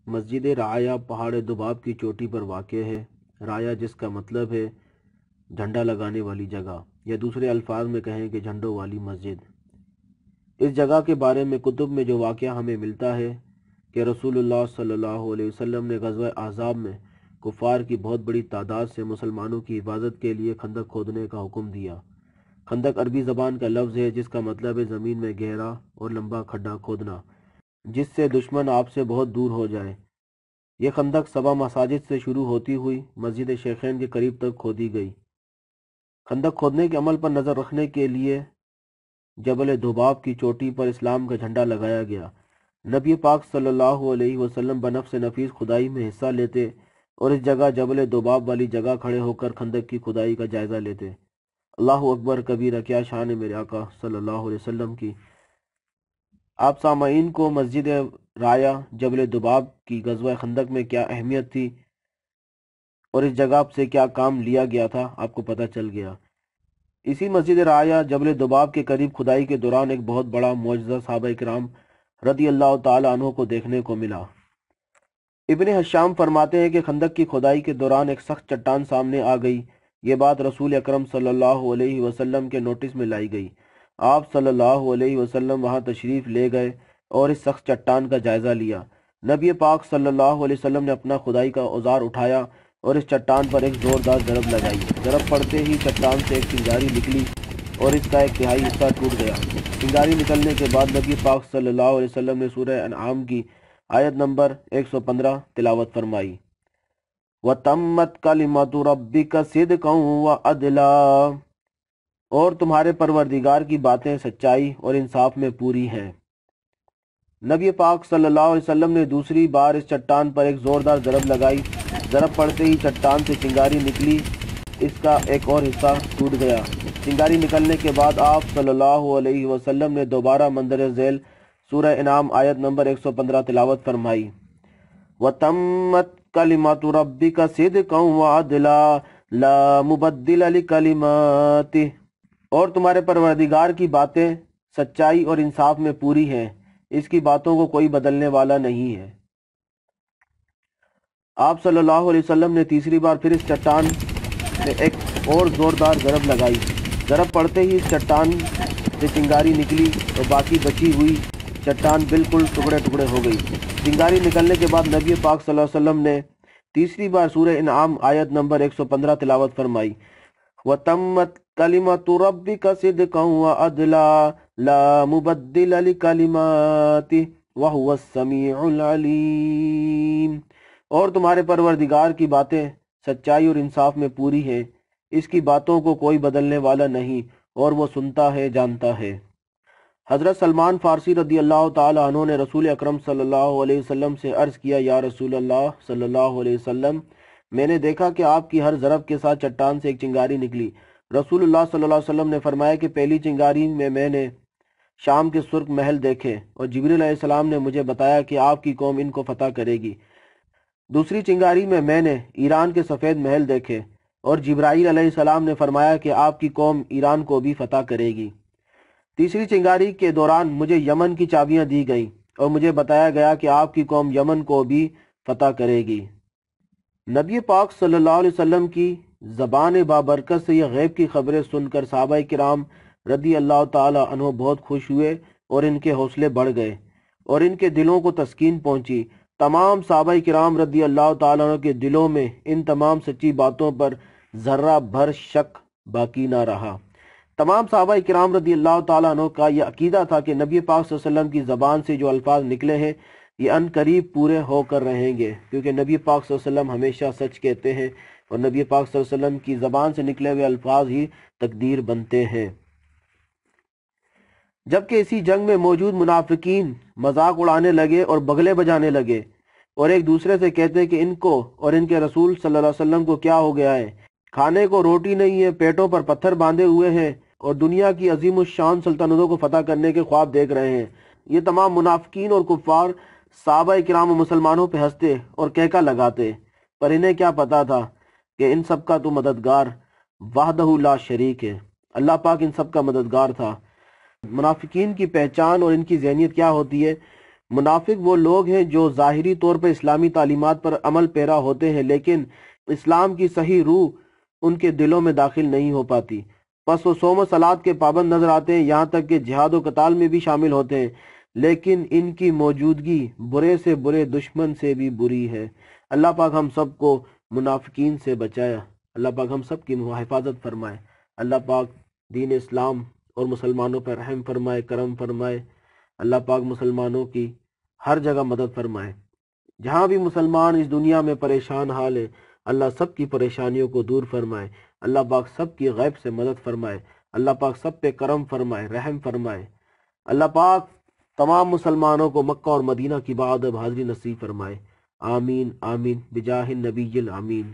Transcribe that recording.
مسجد رایا پہاڑ دباب کی چوٹی پر واقع ہے۔ رایا جس کا مطلب ہے جھنڈا لگانے والی جگہ، یا دوسرے الفاظ میں کہیں کہ جھنڈوں والی مسجد۔ اس جگہ کے بارے میں کتب میں جو واقعہ ہمیں ملتا ہے کہ رسول اللہ صلی اللہ علیہ وسلم نے غزوہ احزاب میں کفار کی بہت بڑی تعداد سے مسلمانوں کی حفاظت کے لیے خندق کھودنے کا حکم دیا۔ خندق عربی زبان کا لفظ ہے جس کا مطلب ہے زمین میں گہرا اور لمبا کھڈا کھودنا، جس سے دشمن آپ سے بہت دور ہو جائے۔ یہ خندق 7 مساجد سے شروع ہوتی ہوئی مسجد شیخین کے قریب تک کھودی گئی۔ خندق کھودنے کے عمل پر نظر رکھنے کے لیے جبل دھباب کی چوٹی پر اسلام کا جھنڈا لگایا گیا۔ نبی پاک صلی اللہ علیہ وسلم بنفس نفیس کھدائی میں حصہ لیتے اور اس جگہ جبل دھباب والی جگہ کھڑے ہو کر خندق کی کھدائی کا جائزہ لیتے۔ اللہ اکبر کبیرہ، کیا شان ہے میرے آقا صلی اللہ علیہ وسلم کی۔ آپ سامعین کو مسجد رایا جبل دھباب کی غزوہ خندق میں کیا اہمیت تھی اور اس جگہ سے کیا کام لیا گیا تھا آپ کو پتہ چل گیا۔ اسی مسجد رایا جبل دھباب کے قریب کھدائی کے دوران ایک بہت بڑا معجزہ صحابہ کرام رضی اللہ تعالی عنہ کو دیکھنے کو ملا۔ ابن حشام فرماتے ہیں کہ خندق کی کھدائی کے دوران ایک سخت چٹان سامنے آ گئی۔ یہ بات رسول اکرم صلی اللہ علیہ وسلم کے نوٹس میں لائی گئی۔ آپ صلی اللہ علیہ وسلم وہاں تشریف لے گئے اور اس سخت چٹان کا جائزہ لیا۔ نبی پاک صلی اللہ علیہ وسلم نے اپنا کھدائی کا اوزار اٹھایا اور اس چٹان پر ایک زوردار ضرب لگائی۔ ضرب پڑتے ہی چٹان سے ایک چنگاری نکلی اور اس کا ایک تہائی حصہ ٹوٹ گیا۔ چنگاری نکلنے کے بعد نبی پاک صلی اللہ علیہ وسلم نے سورہ انعام کی آیت نمبر 115 تلاوت فرمائی۔ وَتَمَّتْ كَلِمَةُ رَبِّكَ صِدْقًا وَعَدْلًا، اور تمہارے پروردگار کی باتیں سچائی اور انصاف میں پوری ہیں۔ نبی پاک صلی اللہ علیہ وسلم نے دوسری بار اس چٹان پر ایک زوردار ضرب لگائی۔ ضرب پڑتے ہی چٹان سے چنگاری نکلی، اس کا ایک اور حصہ ٹوٹ گیا۔ چنگاری نکلنے کے بعد آپ صلی اللہ علیہ وسلم نے دوبارہ مندر ذیل سورہ انعام آیت نمبر 115 تلاوت فرمائی۔ وَتَمَّتْ كَلِمَةُ رَبِّكَ صِدْقًا وَعَدْلًا لَا مُبَدِّلَ لِكَلِمَاتِهِ، اور تمہارے پروردگار کی باتیں سچائی اور انصاف میں پوری ہیں، اس کی باتوں کو کوئی بدلنے والا نہیں ہے۔ آپ صلی اللہ علیہ وسلم نے تیسری بار پھر اس چٹان میں ایک اور زوردار ضرب لگائی۔ ضرب پڑتے ہی اس چٹان سے چنگاری نکلی اور باقی بچی ہوئی چٹان بالکل ٹکڑے ٹکڑے ہو گئی۔ چنگاری نکلنے کے بعد نبی پاک صلی اللہ علیہ وسلم نے تیسری بار سورہ انعام آیت نمبر 115 تلاوت فرمائی۔ وَتَمَّتْ كَلِمَةُ رَبِّكَ صِدْقًا وَعَدْلًا لَا مُبَدِّلَ لِكَلِمَاتِهِ وَهُوَ السَّمِيعُ الْعَلِيمُ، اور تمہارے پروردگار کی باتیں سچائی اور انصاف میں پوری ہیں، اس کی باتوں کو کوئی بدلنے والا نہیں اور وہ سنتا ہے جانتا ہے۔ حضرت سلمان فارسی رضی اللہ تعالی عنہ نے رسول اکرم صلی اللہ علیہ وسلم سے عرض کیا، یا رسول اللہ صلی اللہ علیہ وسلم، میں نے دیکھا کہ آپ کی ہر ضرب کے ساتھ چٹان سے ایک چنگاری نکلی۔ رسول اللہ صلی اللہ علیہ وسلم نے فرمایا کہ پہلی چنگاری میں نے شام کے سرخ محل دیکھے اور جبریل علیہ السلام نے مجھے بتایا کہ آپ کی قوم ان کو فتح کرے گی۔ دوسری چنگاری میں نے ایران کے سفید محل دیکھے اور جبرائیل علیہ السلام نے فرمایا کہ آپ کی قوم ایران کو بھی فتح کرے گی۔ تیسری چنگاری کے دوران مجھے یمن کی چابیاں دی گئیں اور مجھے بتایا گیا کہ آپ کی قوم یمن کو بھی فتح کرے گی۔ نبی پاک صلی اللہ علیہ وسلم کی زبان بابرکت سے یہ غیب کی خبریں سن کر صحابہ کرام رضی اللہ تعالی عنہ بہت خوش ہوئے اور ان کے حوصلے بڑھ گئے اور ان کے دلوں کو تسکین پہنچی۔ تمام صحابہ کرام رضی اللہ تعالی عنہ کے دلوں میں ان تمام سچی باتوں پر ذرہ بھر شک باقی نہ رہا۔ تمام صحابہ کرام رضی اللہ تعالیٰ عنہ کا یہ عقیدہ تھا کہ نبی پاک صلی اللہ علیہ وسلم کی زبان سے جو الفاظ نکلے ہیں یہ ان قریب پورے ہو کر رہیں گے، کیونکہ نبی پاک صلی اللہ علیہ وسلم ہمیشہ سچ کہتے ہیں اور نبی پاک صلی اللہ علیہ وسلم کی زبان سے نکلے ہوئے الفاظ ہی تقدیر بنتے ہیں۔ جبکہ اسی جنگ میں موجود منافقین مذاق اڑانے لگے اور بغلے بجانے لگے اور ایک دوسرے سے کہتے کہ ان کو اور ان کے رسول صلی اللہ علیہ وسلم کو کیا ہو گیا ہے، کھانے کو روٹی نہیں ہے، پیٹوں پر پتھر باندھے ہوئے ہیں اور دنیا کی عظیم الشان سلطنتوں کو فتح کرنے کے خواب دیکھ رہے ہیں۔ یہ تمام منافقین اور کفار صحابہ کرام و مسلمانوں پہ ہنستے اور کہکا لگاتے، پر انہیں کیا پتا تھا کہ ان سب کا تو مددگار وحدہ لا شریک ہے، اللہ پاک ان سب کا مددگار تھا۔ منافقین کی پہچان اور ان کی ذہنیت کیا ہوتی ہے منافق وہ لوگ ہیں جو ظاہری طور پر اسلامی تعلیمات پر عمل پیرا ہوتے ہیں لیکن اسلام کی صحیح روح ان کے دلوں میں داخل نہیں ہو پاتی۔ پس وہ صوم و صلات کے پابند نظر آتے ہیں، یہاں تک کہ جہاد و قتال میں بھی شامل ہوتے ہیں، لیکن ان کی موجودگی برے سے برے دشمن سے بھی بری ہے۔ اللہ پاک ہم سب کو منافقین سے بچایا، اللہ پاک ہم سب کی حفاظت فرمائے، اللہ پاک دین اسلام اور مسلمانوں پر رحم فرمائے، کرم فرمائے، اللہ پاک مسلمانوں کی ہر جگہ مدد فرمائے۔ جہاں بھی مسلمان اس دنیا میں پریشان حال ہے، اللہ سب کی پریشانیوں کو دور فرمائے، اللہ پاک سب کی غیب سے مدد فرمائے، اللہ پاک سب پہ کرم فرمائے، رحم فرمائے، اللہ پاک تمام مسلمانوں کو مکہ اور مدینہ کی بعد اب حاضری نصیب فرمائے۔ آمین آمین بجاہ النبی الامین۔